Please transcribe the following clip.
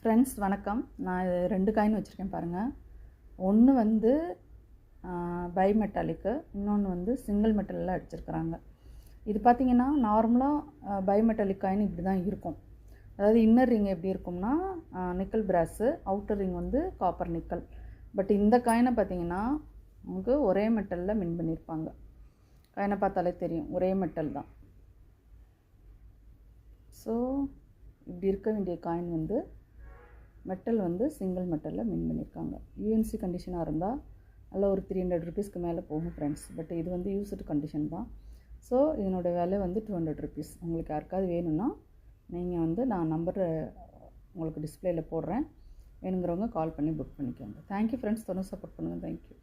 Friends வணக்கம். நான் இது 2 காயின் வச்சுருக்கேன் பாருங்கள். ஒன்று வந்து பைமெட்டாலிக்கு, இன்னொன்று வந்து சிங்கிள் மெட்டலில் அடிச்சிருக்கிறாங்க. இது பார்த்திங்கன்னா நார்மலாக பைமெட்டாலிக் காயின் இப்படி தான் இருக்கும். அதாவது இன்னர் ரிங் எப்படி இருக்கும்னா நிக்கல் பிராஸு, அவுட்டர் ரிங் வந்து காப்பர் நிக்கல். பட் இந்த காயினை பார்த்திங்கன்னா நமக்கு ஒரே மெட்டலில் மின் பண்ணியிருப்பாங்க. காயினை பார்த்தாலே தெரியும், ஒரே மெட்டல் தான். ஸோ இப்படி இருக்க வேண்டிய காயின் வந்து மெட்டல் வந்து சிங்கிள் மெட்டலில் மின் பண்ணியிருக்காங்க. யூஎன்சி கண்டிஷனாக இருந்தால் அதில் ஒரு 300 ருபீஸ்க்கு மேலே போகும் ஃப்ரெண்ட்ஸ். பட் இது வந்து யூஸ்டு கண்டிஷன் தான். ஸோ இதனோட விலை வந்து 200 ருபீஸ். உங்களுக்கு யாருக்காவது வேணும்னா நீங்கள் வந்து நான் நம்பர் உங்களுக்கு டிஸ்பிளேயில் போடுறேன். வேணுங்கிறவங்க கால் பண்ணி புக் பண்ணிக்கோங்க. தேங்க்யூ ஃப்ரெண்ட்ஸ், தொடர்ந்து சப்போர்ட் பண்ணுங்கள். தேங்க்யூ.